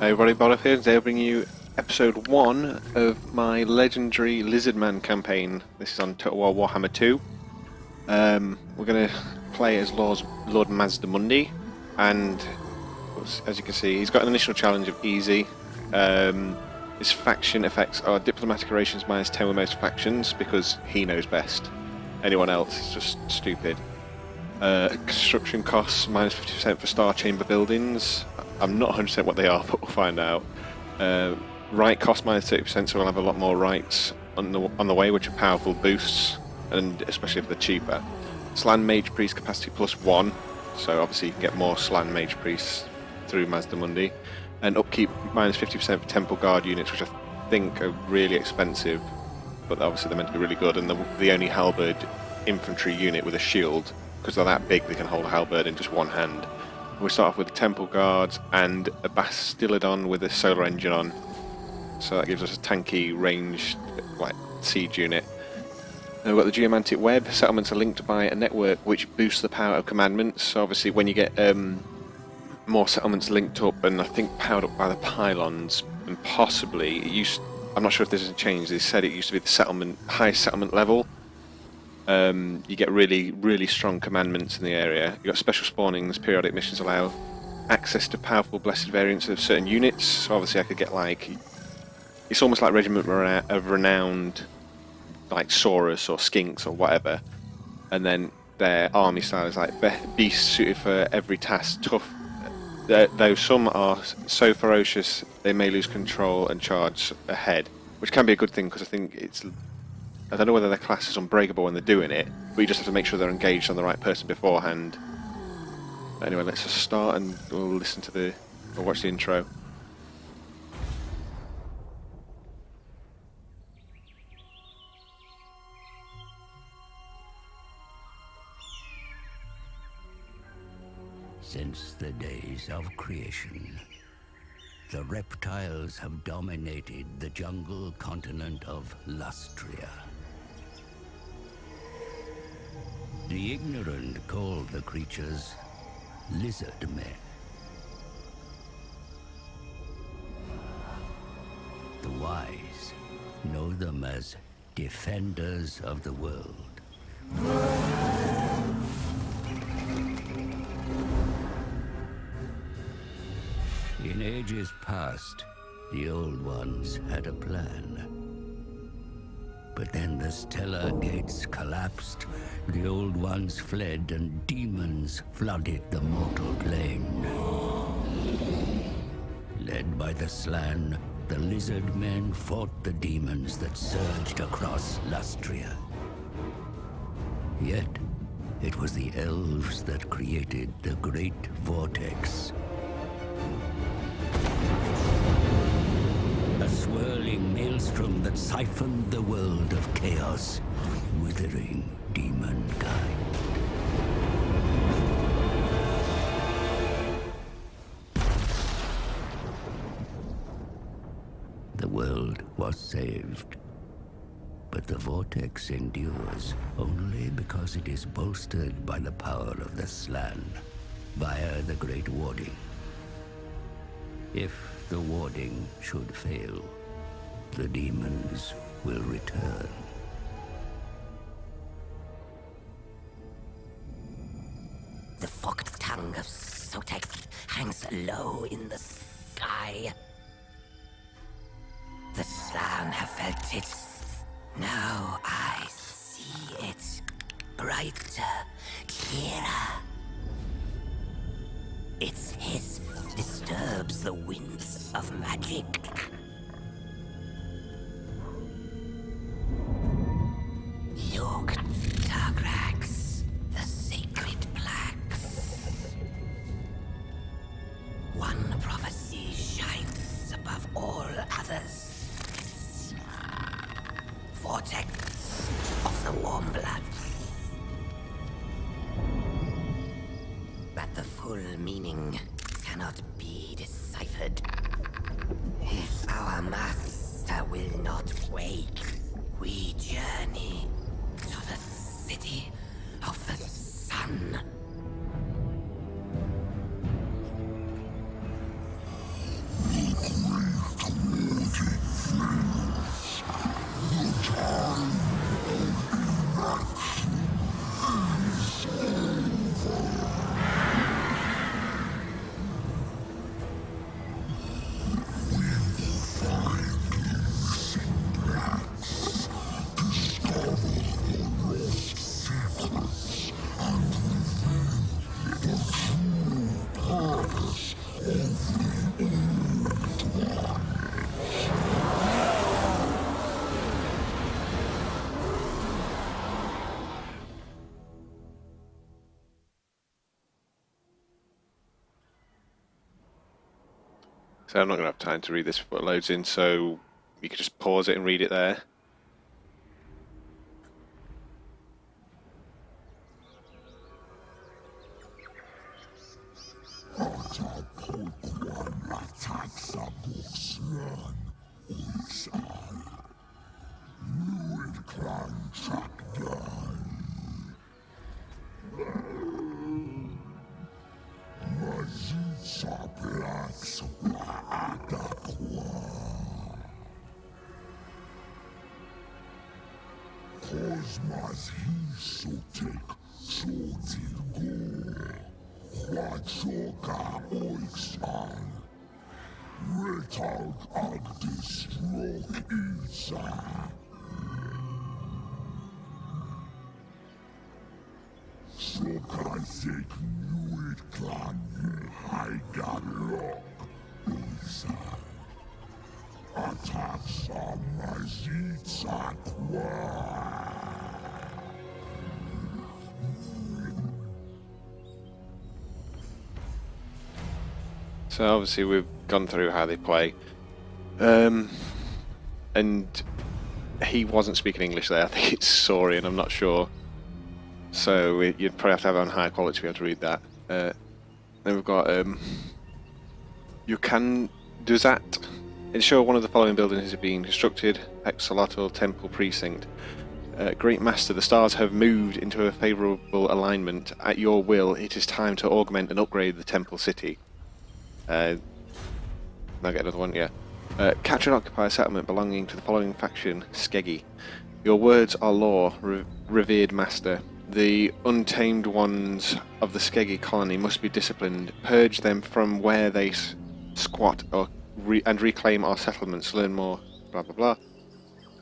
Hey everybody, Bob here. Today I'll bring you episode 1 of my legendary Lizardman campaign. This is on Total War Warhammer 2. We're going to play as Lord Mazdamundi, and as you can see, he's got an initial challenge of easy. His faction effects are diplomatic relations -10 with most factions because he knows best. Anyone else is just stupid. Construction costs -50% for Star Chamber buildings. I'm not 100% what they are, but we'll find out. Right cost -30%, so we'll have a lot more rights on the way, which are powerful boosts, and especially if they're cheaper. Slan Mage Priest capacity +1, so obviously you can get more Slan Mage Priests through Mazdamundi. And upkeep -50% for Temple Guard units, which I think are really expensive, but obviously they're meant to be really good, and the only halberd infantry unit with a shield, because they're that big they can hold a halberd in just one hand. We start off with the Temple Guards and a Bastillodon with a solar engine on, so that gives us a tanky ranged like siege unit. And we've got the Geomantic Web. Settlements are linked by a network which boosts the power of commandments, so obviously when you get more settlements linked up and I think powered up by the pylons, and possibly I'm not sure if this has changed. They said it used to be the highest settlement level. You get really strong commandments in the area. You've got special spawnings. Periodic missions allow access to powerful blessed variants of certain units, so obviously I could get like, it's almost like Regiment of Renowned, like Saurus or Skinks or whatever, and then their army style is like beasts suited for every task, tough, though some are so ferocious they may lose control and charge ahead, which can be a good thing, because I don't know whether their class is unbreakable when they're doing it, but you just have to make sure they're engaged on the right person beforehand. But anyway, let's just start and we'll watch the intro. Since the days of creation, the reptiles have dominated the jungle continent of Lustria. The ignorant call the creatures Lizardmen. The wise know them as defenders of the world. In ages past, the Old Ones had a plan. But then the stellar gates collapsed, the Old Ones fled, and demons flooded the mortal plane. Led by the Slan, the Lizardmen fought the demons that surged across Lustria. Yet, it was the elves that created the Great Vortex. A swirling maelstrom that siphoned the world of chaos, withering demonkind. The world was saved, but the vortex endures only because it is bolstered by the power of the Slan, via the Great Warding. If the warding should fail, the demons will return. The forked tongue of Sotek hangs low in the sky. The Slan have felt it. Now I see it. Brighter, clearer. Its hiss disturbs the winds of magic. Look, Targrax, the sacred plaques. One prophecy shines above all others. Vortex of the warm blood. But the full meaning cannot be deciphered. If our master will not wake, we journey to the city of the sun. So I'm not going to have time to read this before it loads in, so you could just pause it and read it there. So obviously we've gone through how they play, and he wasn't speaking English there. I think it's Saurian, I'm not sure. So you'd probably have to have it on high quality to be able to read that. Then we've got you can does that ensure one of the following buildings is being constructed: Hexoatl Temple Precinct. Great Master, the stars have moved into a favourable alignment. At your will, it is time to augment and upgrade the temple city. I'll get another one, yeah. Capture and occupy a settlement belonging to the following faction: Skeggy. Your words are law, revered master. The untamed ones of the Skeggy colony must be disciplined. Purge them from where they squat, and reclaim our settlements. Learn more. Blah blah blah.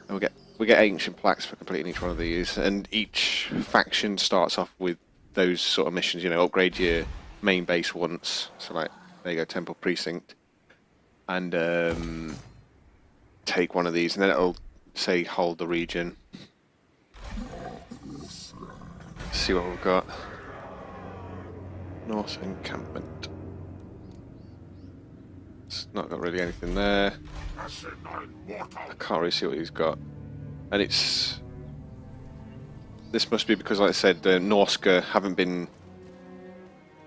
And we get ancient plaques for completing each one of these. And each faction starts off with those sort of missions. You know, upgrade your main base once. So like, there you go, Temple Precinct, and take one of these, and then it'll say hold the region. See what we've got. North encampment. It's not got really anything there. I can't really see what he's got, and this must be because, like I said, Norska haven't been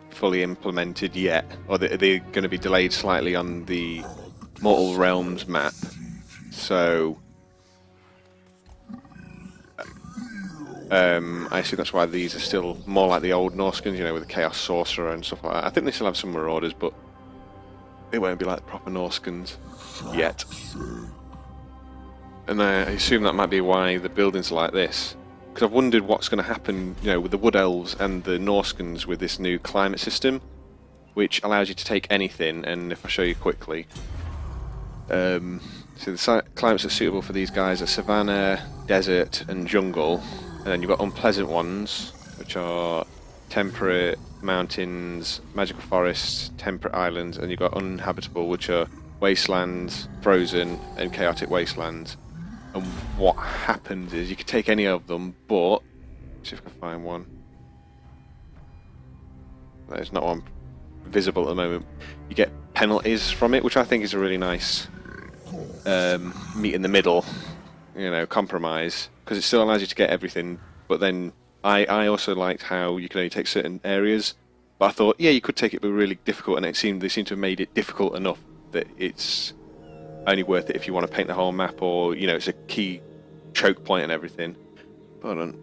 fully implemented yet, or they're going to be delayed slightly on the Mortal Realms map. So I assume that's why these are still more like the old Norskins, you know, with the Chaos Sorcerer and stuff like that. I think they still have some Marauders, but they won't be like the proper Norskins yet. And I assume that might be why the buildings are like this. Because I've wondered what's going to happen, you know, with the Wood Elves and the Norskins with this new climate system, which allows you to take anything. And if I show you quickly, so the climates that are suitable for these guys are savanna, desert, and jungle. And then you've got unpleasant ones, which are temperate mountains, magical forests, temperate islands, and you've got uninhabitable, which are wastelands, frozen, and chaotic wastelands. And what happens is you can take any of them, but see if I can find one. There's not one visible at the moment. You get penalties from it, which I think is a really nice meet in the middle, you know, compromise, because it still allows you to get everything. But then I also liked how you can only take certain areas. But I thought, yeah, you could take it, but really difficult, and they seem to have made it difficult enough that it's only worth it if you want to paint the whole map, or, you know, it's a key choke point and everything. Hold on.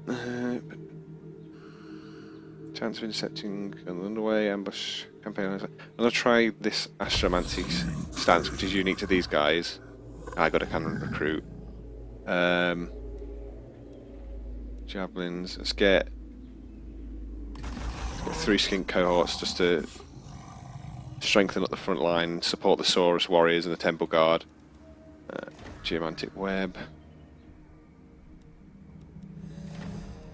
Chance of intercepting on the underway, ambush campaign. I'm going to try this astromancy stance, which is unique to these guys. I got a cannon recruit. Javelins. Let's get 3 skink cohorts just to strengthen up the front line, support the Saurus warriors and the Temple Guard. Geomantic web.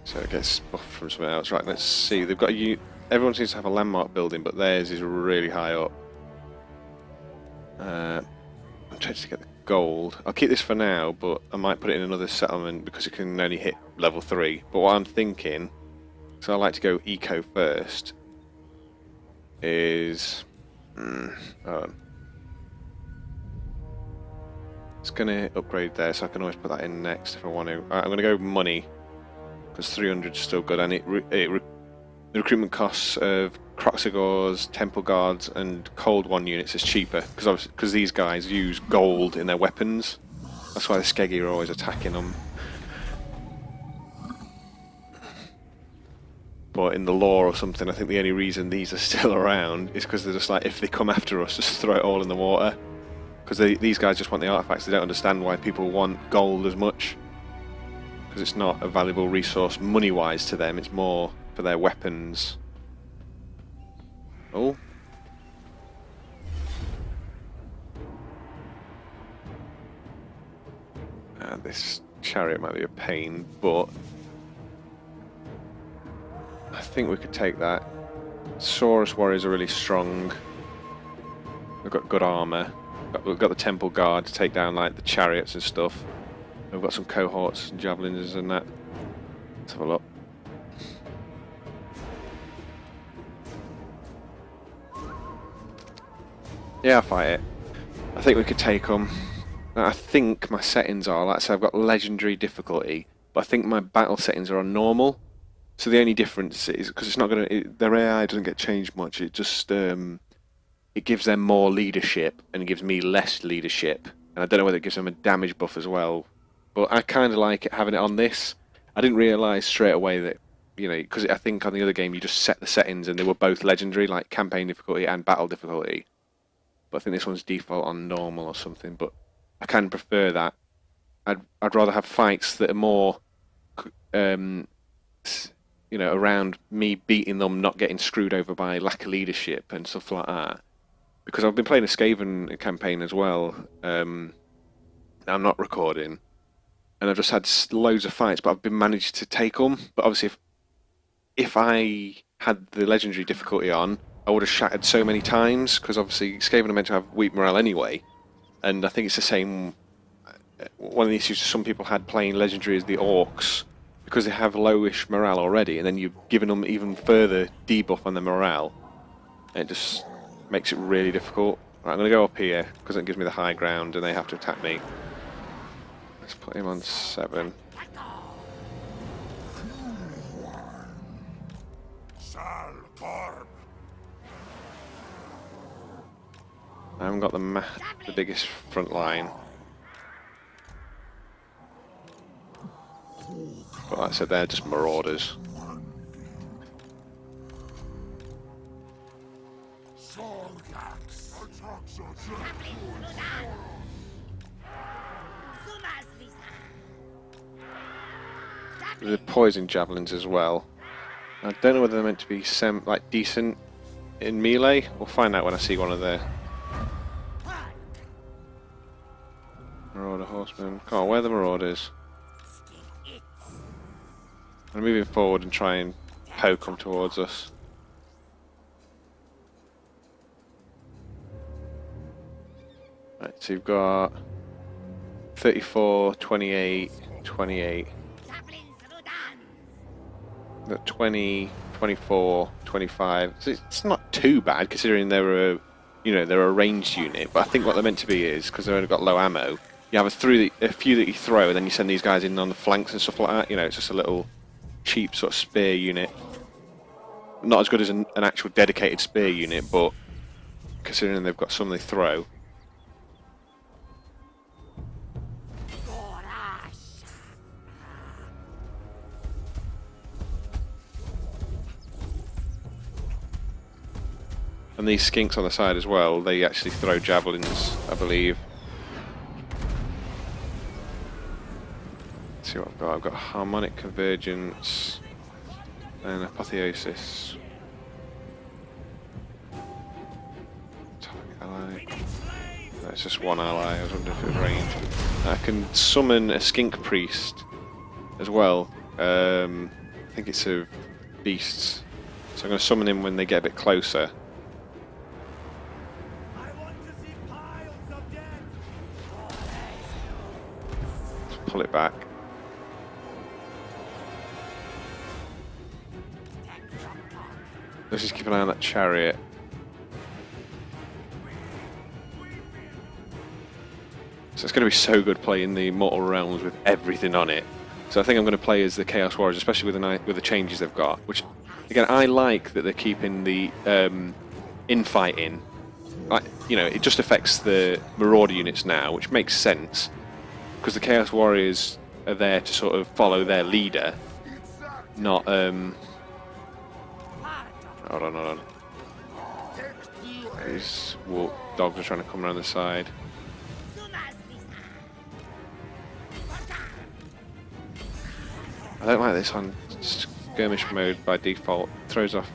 So it gets buffed from something else. Right, let's see. They've got everyone seems to have a landmark building, but theirs is really high up. I'm trying to get the gold. I'll keep this for now, but I might put it in another settlement because it can only hit level 3. But what I'm thinking, so I like to go eco first, is It's going to upgrade there, so I can always put that in next if I want to. Alright, I'm going to go money, because 300 is still good, and the recruitment costs of Kroxigors, Temple Guards, and Cold One units is cheaper, because these guys use gold in their weapons. That's why the Skeggy are always attacking them. But in the lore or something, I think the only reason these are still around is because they're just like, if they come after us, just throw it all in the water. Because these guys just want the artifacts. They don't understand why people want gold as much. Because it's not a valuable resource money-wise to them. It's more for their weapons. Oh. This chariot might be a pain, but I think we could take that. Saurus warriors are really strong. We've got good armor. We've got the Temple Guard to take down like the chariots and stuff. We've got some cohorts and javelins and that. Let's have a look. Yeah, I'll fight it. I think we could take them. I think my settings are, like I said, I've got legendary difficulty, but I think my battle settings are on normal. So the only difference is, because it's not going to, their AI doesn't get changed much, it just, it gives them more leadership, and it gives me less leadership. And I don't know whether it gives them a damage buff as well. But I kind of like it, having it on this. I didn't realise straight away that, you know, because I think on the other game you just set the settings and they were both legendary, like campaign difficulty and battle difficulty. But I think this one's default on normal or something, but I kind of prefer that. I'd rather have fights that are more, you know, around me beating them, not getting screwed over by lack of leadership and stuff like that. Because I've been playing a Skaven campaign as well. I'm not recording, and I've just had loads of fights, but I've been managed to take them. But obviously, if I had the legendary difficulty on, I would have shattered so many times. Because obviously, Skaven are meant to have weak morale anyway. And I think it's the same. One of the issues some people had playing Legendary is the Orcs, because they have lowish morale already, and then you're giving them even further debuff on their morale, and it just makes it really difficult. Right, I'm going to go up here, because it gives me the high ground, and they have to attack me. Let's put him on 7. I haven't got the biggest front line. But like I said, they're just marauders. The poison javelins as well. I don't know whether they're meant to be decent in melee. We'll find out when I see one of the Marauder horsemen. Come on, where are the marauders? I'm moving forward and try and poke them towards us. Right, so you've got 34, 28, 28. Got 20, 24, 25. So it's not too bad considering they're a, you know, they're a ranged unit. But I think what they're meant to be is, because they've only got low ammo, you have a few that you throw, and then you send these guys in on the flanks and stuff like that. You know, it's just a little cheap sort of spear unit. Not as good as an actual dedicated spear unit, but considering they've got some they throw. And these skinks on the side as well, they actually throw javelins, I believe. Let's see what I've got. I've got Harmonic Convergence and Apotheosis. Target ally. No, it's just one ally. I was wondering if it was ranged. I can summon a Skink Priest as well. I think it's a beast. So I'm going to summon him when they get a bit closer. Pull it back. Let's just keep an eye on that chariot. So it's going to be so good playing the Mortal Realms with everything on it. So I think I'm going to play as the Chaos Warriors, especially with the changes they've got. Which, again, I like that they're keeping the infighting. You know, it just affects the Marauder units now, which makes sense because the Chaos Warriors are there to sort of follow their leader, not. Hold on. These dogs are trying to come around the side. I don't like this on skirmish mode by default. It throws off.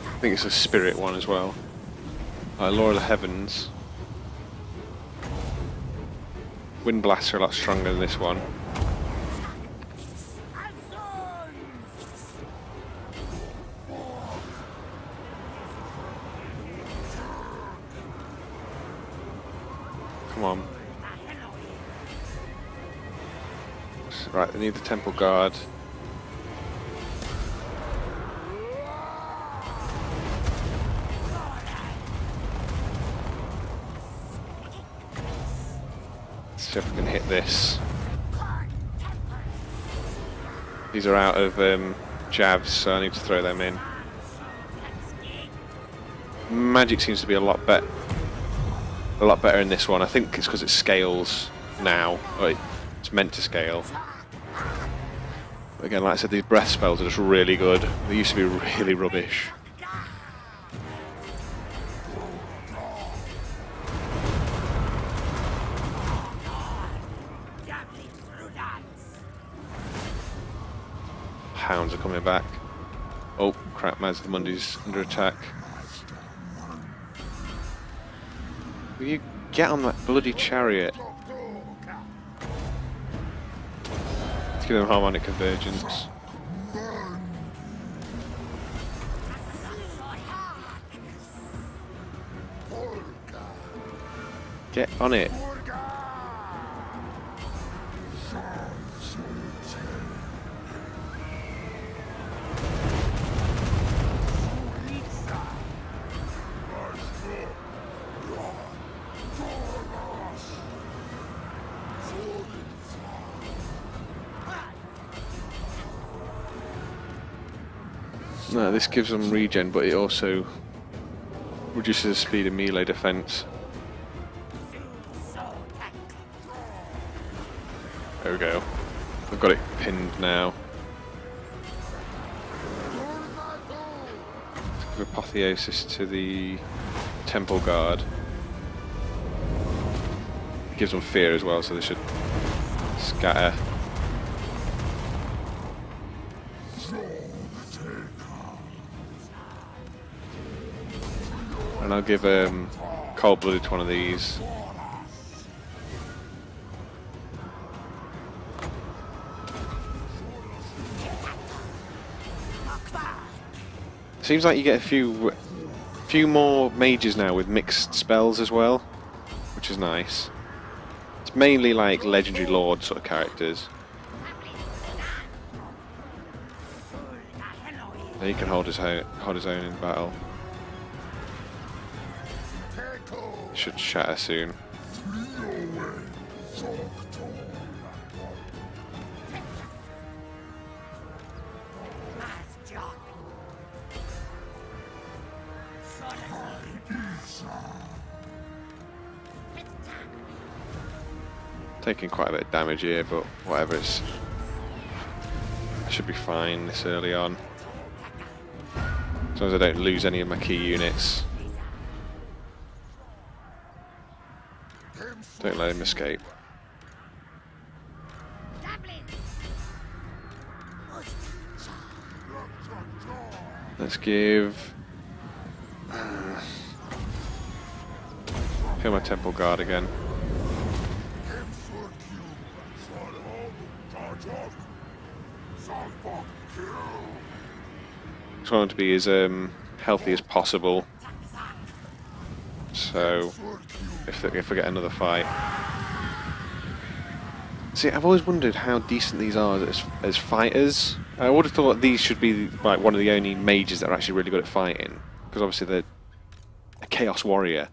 I think it's a spirit one as well. Law of the Heavens. Wind blasts are a lot stronger than this one. Come on. Right, they need the Temple Guard. Let's see if we can hit this. These are out of jabs, so I need to throw them in. Magic seems to be a lot better in this one. I think it's because it scales now, or it's meant to scale. But again, like I said, these breath spells are just really good. They used to be really rubbish. Hounds are coming back. Oh crap, Mazdamundi's under attack. Will you get on that bloody chariot? Let's give them harmonic convergence. Get on it. No, this gives them regen, but it also reduces the speed of melee defense. There we go. I've got it pinned now. Let's give Apotheosis to the Temple Guard. It gives them fear as well, so they should scatter. And I'll give Cold-Blooded to one of these. Seems like you get a few more mages now with mixed spells as well, which is nice. It's mainly like legendary lord sort of characters. He can hold his own in battle. Should shatter soon. Taking quite a bit of damage here, but whatever, I should be fine this early on. As long as I don't lose any of my key units. Don't let him escape. Let's give... Kill my Temple Guard again. Just want him to be as healthy as possible. So, if we get another fight. See, I've always wondered how decent these are as fighters. I would have thought these should be like one of the only mages that are actually really good at fighting, because obviously they're a chaos warrior.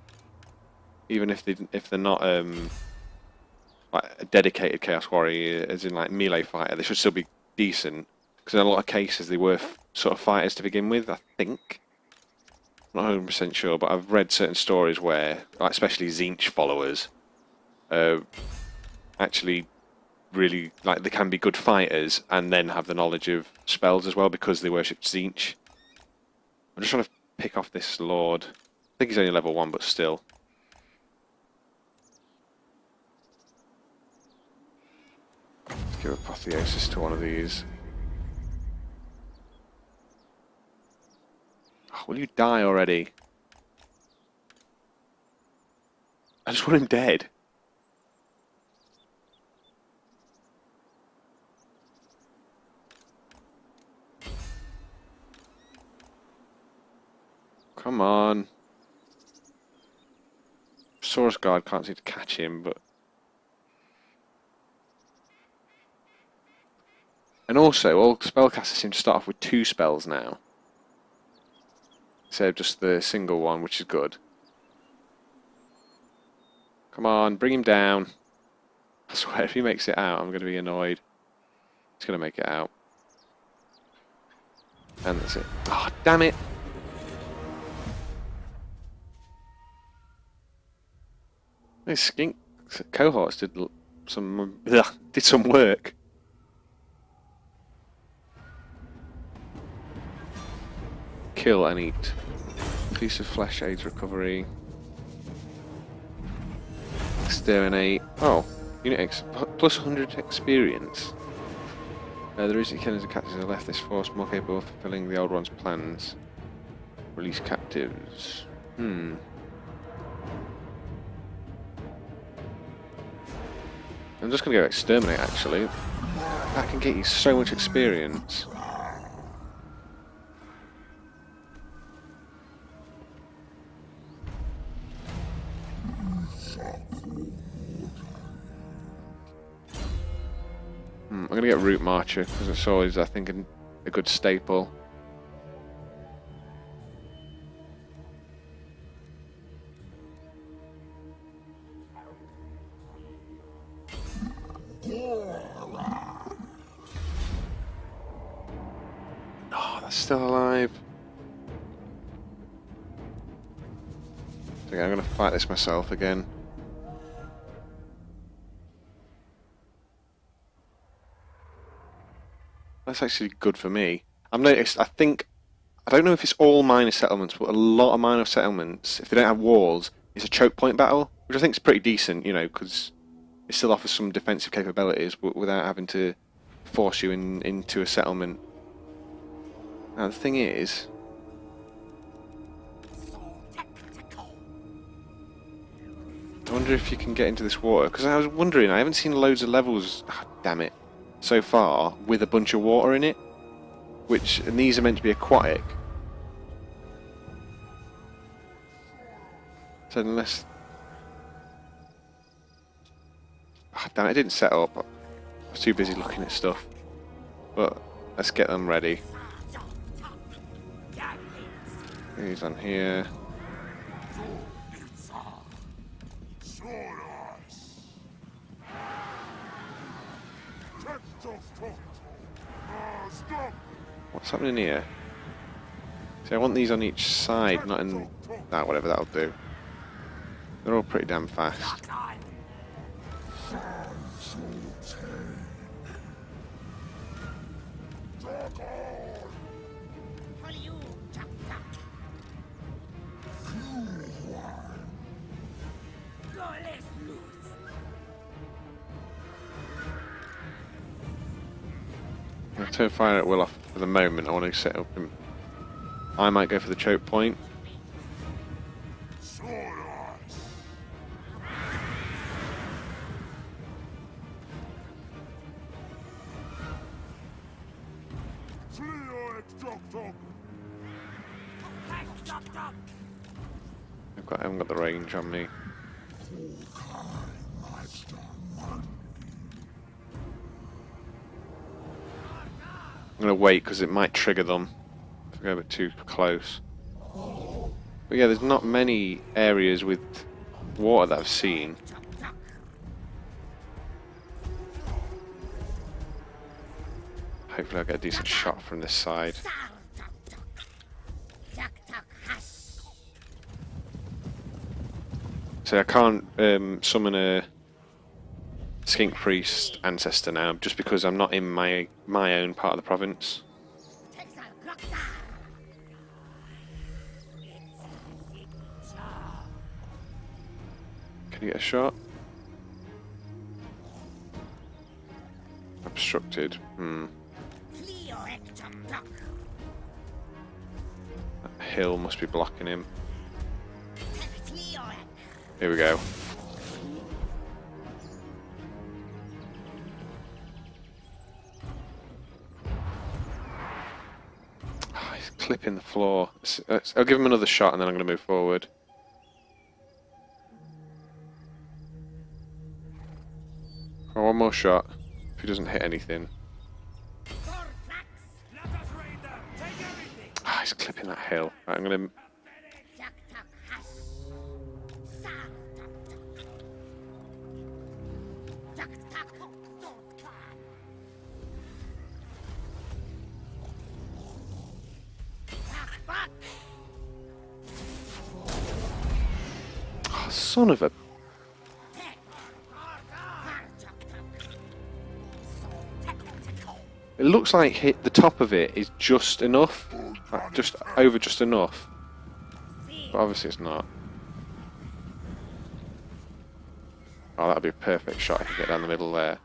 Even if they're not like a dedicated chaos warrior, as in like melee fighter, they should still be decent. Because in a lot of cases they were sort of fighters to begin with. I think. I'm not 100% sure, but I've read certain stories where, like especially Tzeentch followers, actually really like they can be good fighters and then have the knowledge of spells as well because they worship Tzeentch. I'm just trying to pick off this lord. I think he's only level 1, but still. Let's give apotheosis to one of these. Oh, will you die already? I just want him dead. Come on. Source Guard can't seem to catch him, but... And also, all spellcasters seem to start off with 2 spells now. Instead of just the single one, which is good. Come on, bring him down. I swear, if he makes it out, I'm going to be annoyed. He's going to make it out. And that's it. Oh, damn it! These skink cohorts did some work. Kill and eat. Piece of flesh aids recovery. Exterminate. Oh, unit X plus 100 experience. The recent killings and captures have left this force more capable of fulfilling the old one's plans. Release captives. I'm just gonna go exterminate actually. That can get you so much experience. I'm gonna get Root Marcher because it's always, I think, a good staple. Oh, that's still alive. Okay, I'm gonna fight this myself again. That's actually good for me. I've noticed, I don't know if it's all minor settlements, but a lot of minor settlements, if they don't have walls, it's a choke point battle, which I think is pretty decent, you know, because it still offers some defensive capabilities without having to force you into a settlement. Now, the thing is... I wonder if you can get into this water, because I was wondering, I haven't seen loads of levels, damn it, so far, with a bunch of water in it, and these are meant to be aquatic. So unless... damn it, it didn't set up. I was too busy looking at stuff. But let's get them ready. He's on here. What's happening here? See, I want these on each side, not in... Ah, whatever, that'll do. They're all pretty damn fast. I'll turn fire at will off for the moment. I want to set up him. I might go for the choke point. I haven't got the range on me. going to wait because it might trigger them if I go a bit too close. But yeah, there's not many areas with water that I've seen. Hopefully I'll get a decent shot from this side. So I can't summon a skink priest ancestor now, just because I'm not in my own part of the province. Can you get a shot? Obstructed. That hill must be blocking him. Here we go. Oh, he's clipping the floor. I'll give him another shot and then I'm going to move forward. Oh, one more shot. If he doesn't hit anything. Ah, he's clipping that hill. Right, I'm going to... Oh, son of a... It looks like the top of it is just enough, like just enough, but obviously it's not. Oh, that'd be a perfect shot if you get down the middle there.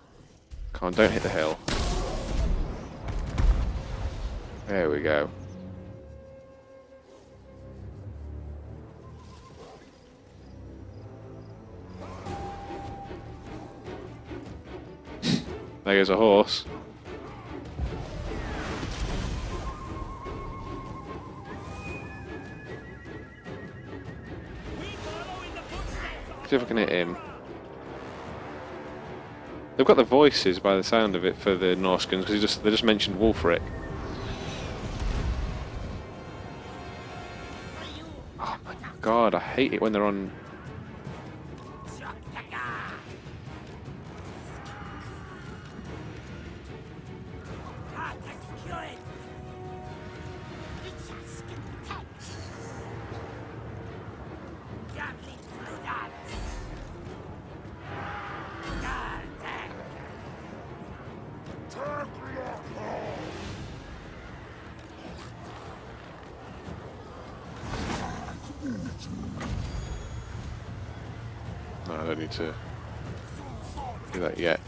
Come on, don't hit the hill. There we go. There goes a horse. See if I can hit him. They've got the voices by the sound of it for the Norskins because they just mentioned Wulfric. Oh my god, I hate it when they're on. No, I don't need to do that yet.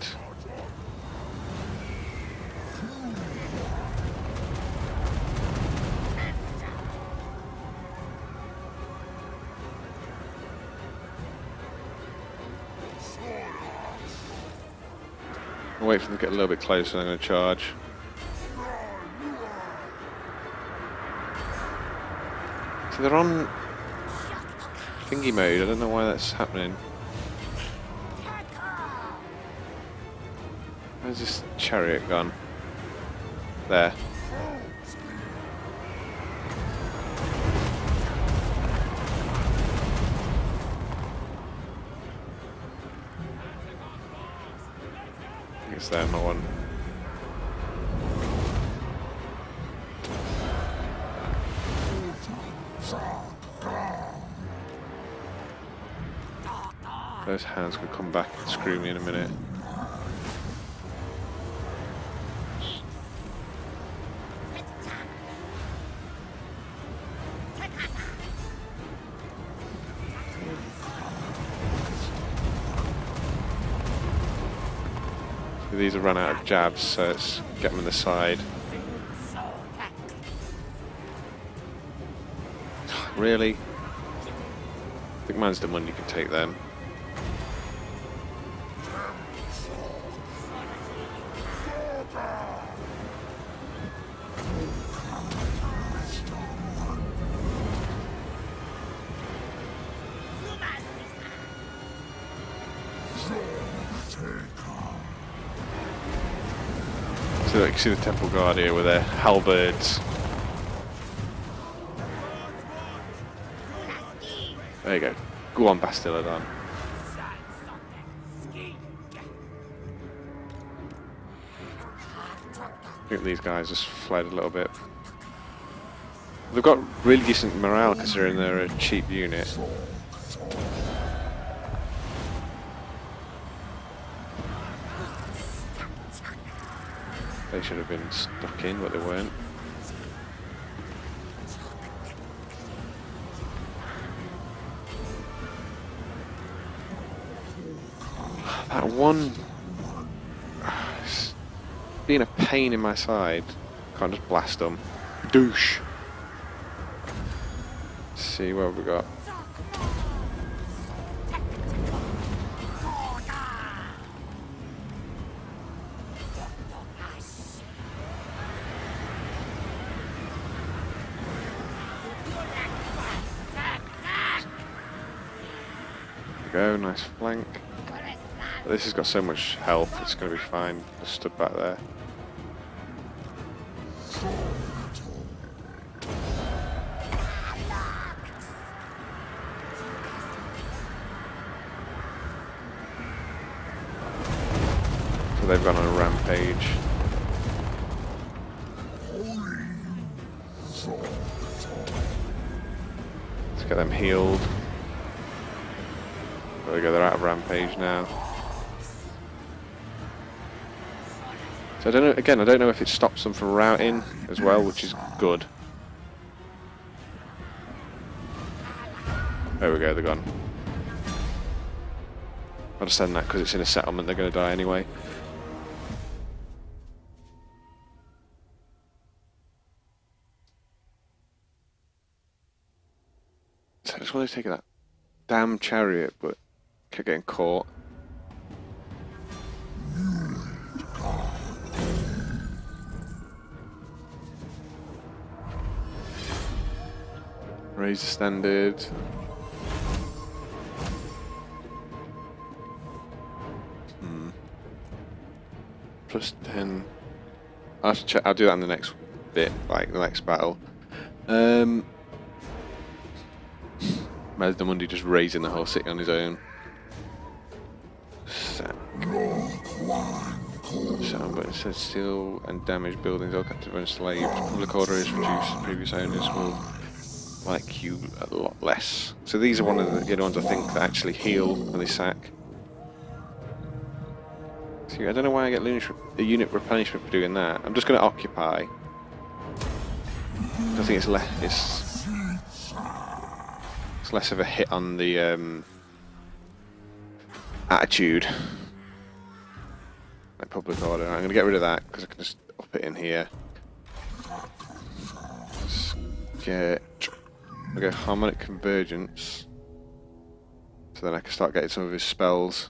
I'll wait for them to get a little bit closer and I'm going to charge. So they're on thingy mode, I don't know why that's happening. Where's this chariot gone? There. I think it's there, not one. Those hands could come back and screw me in a minute. These have run out of jabs, so let's get them on the side. Really? I think mine's the one you can take them. So you can see the Temple Guard here with their halberds. There you go. Go on, Bastiladon. I think these guys just fled a little bit. They've got really decent morale considering they're a cheap unit. They should have been stuck in, but they weren't. That one... It's being a pain in my side. Can't just blast them. Douche! Let's see what we got. There we go, nice flank. But this has got so much health, it's going to be fine. Just stood back there. So they've gone on a rampage. Let's get them healed. There we go, they're out of rampage now. So I don't know, again, I don't know if it stops them from routing as well, which is good. There we go, they're gone. I'll just send that because it's in a settlement, they're going to die anyway. So I just want to take that damn chariot, but kept getting caught. Raise the standard. Plus 10. I'll have to check. I'll do that in the next bit, like the next battle. Mazdamundi just raising the whole city on his own. Sack. So, but it says steal and damage buildings, all captive and enslaved. Public order is reduced. Previous owners will like you a lot less. So these are one of the ones I think that actually heal when they sack. See, I don't know why I get a unit replenishment for doing that. I'm just going to occupy. I think it's less of a hit on the attitude. Like public order. I'm going to get rid of that because I can just up it in here. Let's get harmonic convergence, so then I can start getting some of his spells.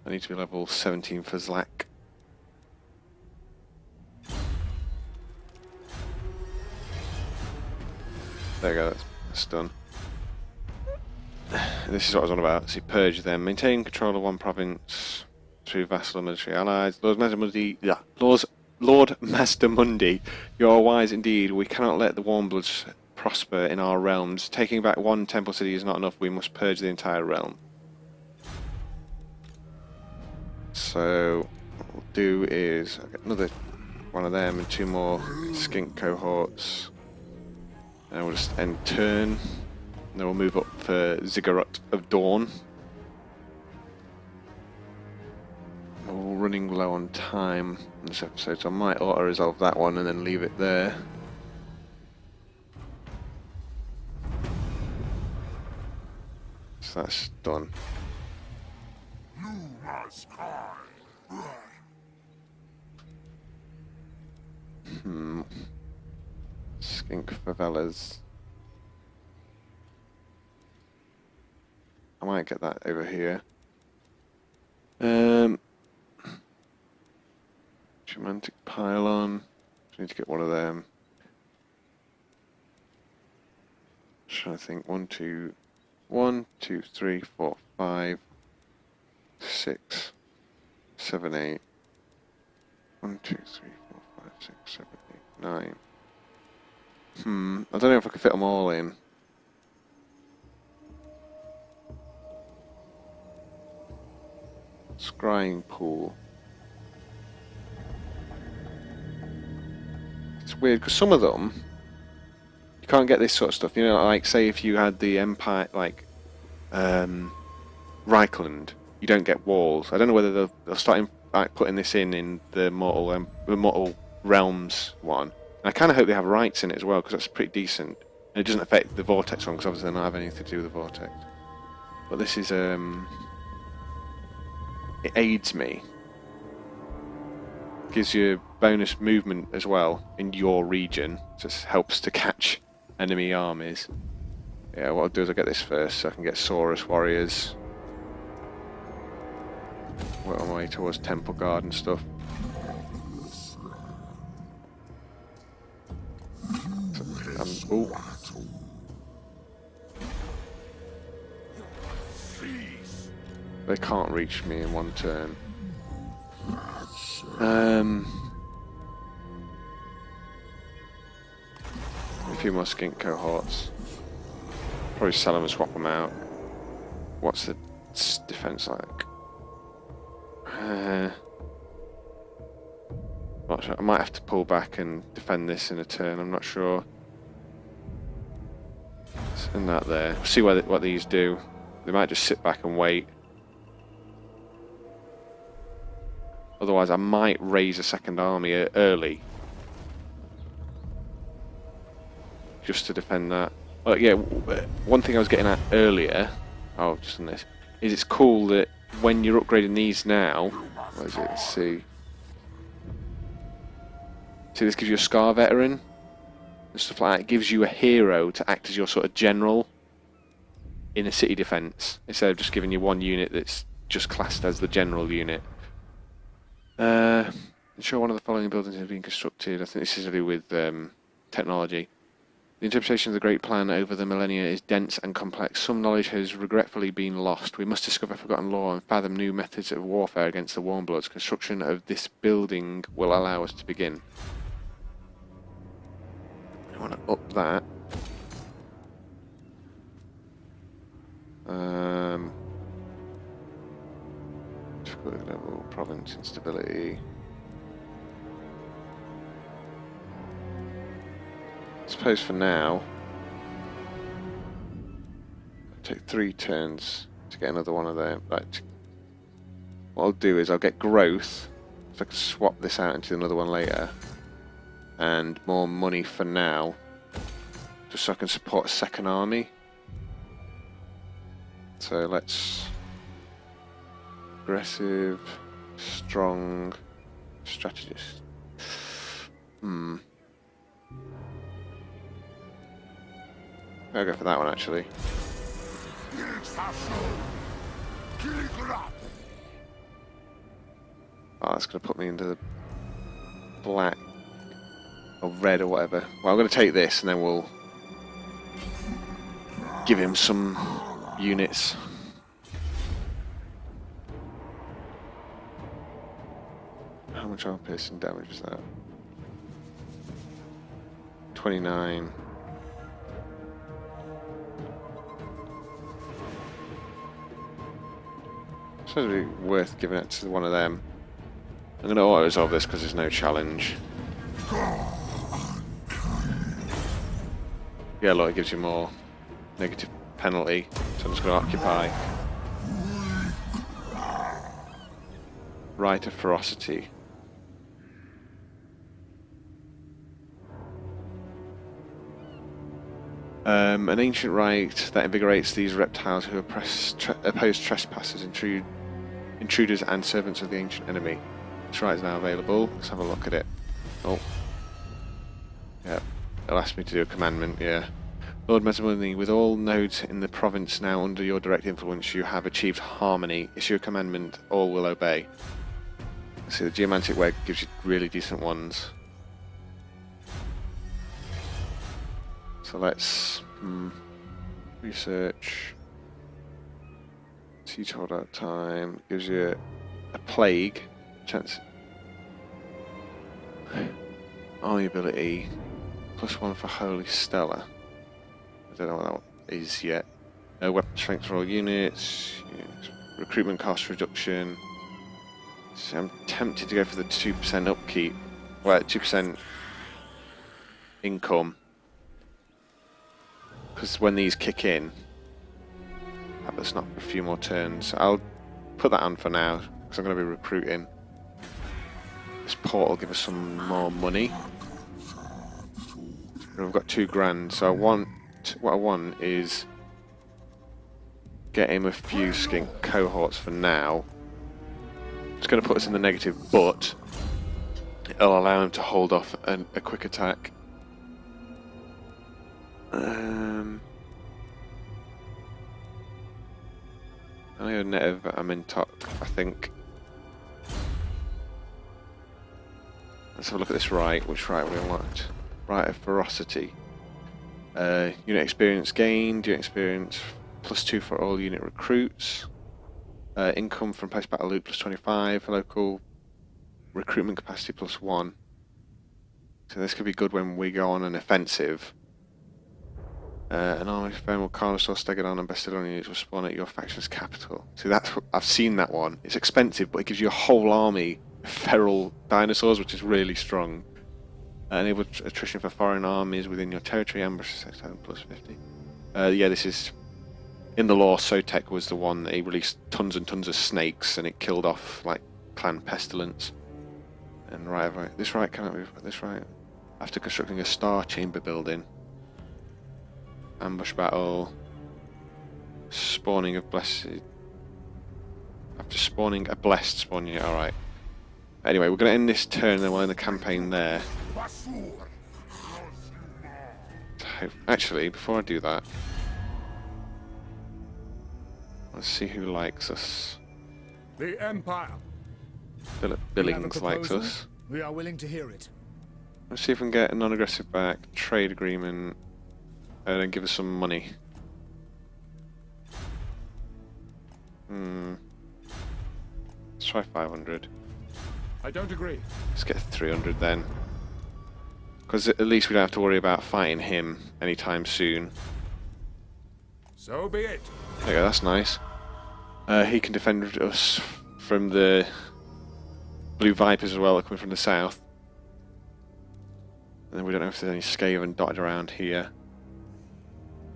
I need to be level 17 for Zlak. There we go, that's done. This is what I was on about. See, purge them. Maintain control of one province through vassal and military allies. Lord Mazdamundi, you are wise indeed. We cannot let the Warmbloods prosper in our realms. Taking back one temple city is not enough. We must purge the entire realm. So what we'll do is I'll get another one of them and 2 more skink cohorts. And we'll just end turn. And then we'll move up for Ziggurat of Dawn. We're running low on time in this episode, so I might auto-resolve that one and then leave it there. So that's done. Skink favelas. I might get that over here. Romantic pylon. Just need to get one of them. Just trying to think. 1, 2, 3, 4, 5, 6, 7, 8, 1, 2, 3, 4, 5, 6, 7, 8, 9. I don't know if I can fit them all in. Scrying pool. It's weird because some of them you can't get this sort of stuff. You know, like say if you had the Empire, like Reichland, you don't get walls. I don't know whether they'll start like putting this in the Mortal Realms one. And I kind of hope they have rights in it as well because that's pretty decent. And it doesn't affect the Vortex one because obviously they don't have anything to do with the Vortex. But this is it aids me. Gives you bonus movement as well in your region. Just helps to catch enemy armies. Yeah, what I'll do is I'll get this first so I can get Saurus warriors. Work my way towards Temple Guard and stuff. Ooh. They can't reach me in one turn. A few more skink cohorts. Probably sell them and swap them out. What's the defense like? Not sure. I might have to pull back and defend this in a turn. I'm not sure. Send that there. See what these do. They might just sit back and wait. Otherwise, I might raise a second army early. Just to defend that. Well, yeah, one thing I was getting at earlier, just on this, is it's cool that when you're upgrading these now, what is it? Let's see. See, this gives you a Scar Veteran and stuff like that. It gives you a hero to act as your sort of general in a city defense instead of just giving you one unit that's just classed as the general unit. Ensure one of the following buildings has been constructed. I think this is to do with technology. The interpretation of the Great Plan over the millennia is dense and complex. Some knowledge has regretfully been lost. We must discover forgotten lore and fathom new methods of warfare against the Warmbloods. Construction of this building will allow us to begin. I want to up that. Difficulty level, province instability. I suppose for now, I'll take 3 turns to get another one of them. Right. What I'll do is I'll get growth, so I can swap this out into another one later, and more money for now, just so I can support a second army. So let's aggressive, strong, strategist. I'll go for that one actually. Oh, that's going to put me into the black or red or whatever. Well, I'm going to take this and then we'll give him some units. How much armor piercing damage is that? 29. So it'd be worth giving it to one of them. I'm going to auto-resolve this because there's no challenge. Yeah, look, it gives you more negative penalty, so I'm just going to occupy. Rite of Ferocity. An ancient rite that invigorates these reptiles who oppose trespassers, intruders and servants of the ancient enemy. This rite is now available. Let's have a look at it. Oh. Yeah, it'll ask me to do a commandment, yeah. Lord Mesmerni, with all nodes in the province now under your direct influence, you have achieved harmony. Issue a commandment, all will obey. See, the Geomantic Weg gives you really decent ones. So let's research. Siege hold out time gives you a plague chance. army ability, +1 for Holy Stellar. I don't know what that is yet. Weapon strength for all units, recruitment cost reduction. So I'm tempted to go for the 2% upkeep, well, 2% income, because when these kick in, that's not for a few more turns. I'll put that on for now, because I'm going to be recruiting. This port will give us some more money. And we've got 2 grand, so what I want is get him a few skink cohorts for now. It's going to put us in the negative, but it'll allow him to hold off a quick attack. I know Netiv, I'm in top, I think. Let's have a look at this right. Which right we want? Right of ferocity. Unit experience gained, unit experience +2 for all unit recruits. Income from post-battle loot +25, local recruitment capacity +1. So this could be good when we go on an offensive. An army feral Carnosaur, Stegodon, and Bestodon units will spawn at your faction's capital. See, I've seen that one. It's expensive, but it gives you a whole army of feral dinosaurs, which is really strong. Enable attrition for foreign armies within your territory. Ambush +50. Yeah, this is in the lore. Sotek was the one that he released tons and tons of snakes, and it killed off like clan pestilence. And right, this right cannot be this right. After constructing a star chamber building. Ambush battle. Spawning of blessed. After spawning a blessed spawn unit. Alright. Anyway, we're going to end this turn and then we'll end the campaign there. Actually, before I do that, let's see who likes us. The Empire. Philip Billings likes us. We are willing to hear it. Let's see if we can get a non-aggressive back, trade agreement, and then give us some money. Let's try 500. I don't agree. Let's get 300 then. Because at least we don't have to worry about fighting him anytime soon. So be it. There you go, that's nice. He can defend us from the Blue Vipers as well, coming from the south. And then we don't know if there's any Skaven dotted around here.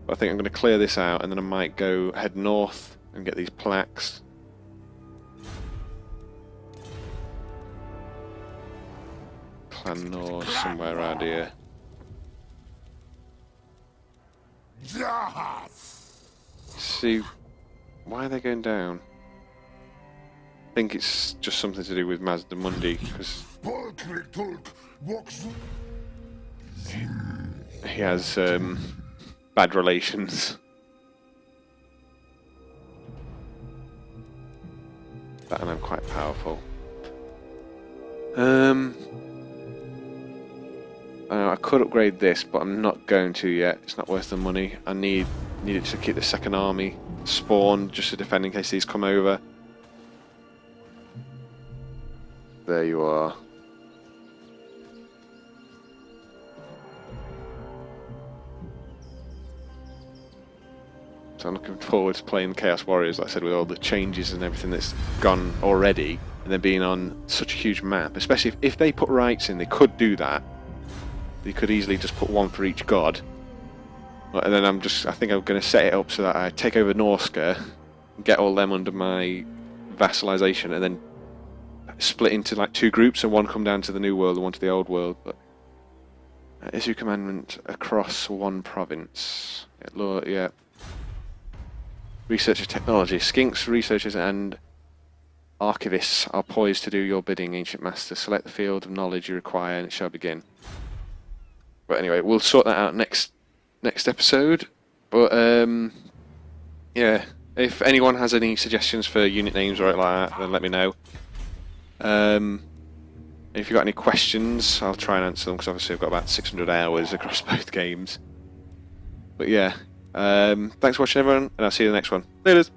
But I think I'm going to clear this out, and then I might go head north and get these plaques. Clan North, somewhere around here. See, why are they going down? I think it's just something to do with Mazda Mundi, because he has bad relations. That, and I'm quite powerful. I could upgrade this, but I'm not going to yet. It's not worth the money. I need it to keep the second army spawned, just to defend in case these come over. There you are. So I'm looking forward to playing Chaos Warriors, like I said, with all the changes and everything that's gone already, and then being on such a huge map. Especially if they put rights in, they could do that. They could easily just put one for each god. And then I think I'm going to set it up so that I take over Norska, get all them under my vassalization, and then split into like 2 groups, and one come down to the New World and one to the Old World. But issue commandment across 1 province. Yeah. Researcher technology. Skinks, researchers, and archivists are poised to do your bidding, Ancient Master. Select the field of knowledge you require, and it shall begin. But anyway, we'll sort that out next episode. But yeah, if anyone has any suggestions for unit names or anything like that, then let me know. If you've got any questions, I'll try and answer them, because obviously I've got about 600 hours across both games. But yeah, thanks for watching everyone, and I'll see you in the next one. Later.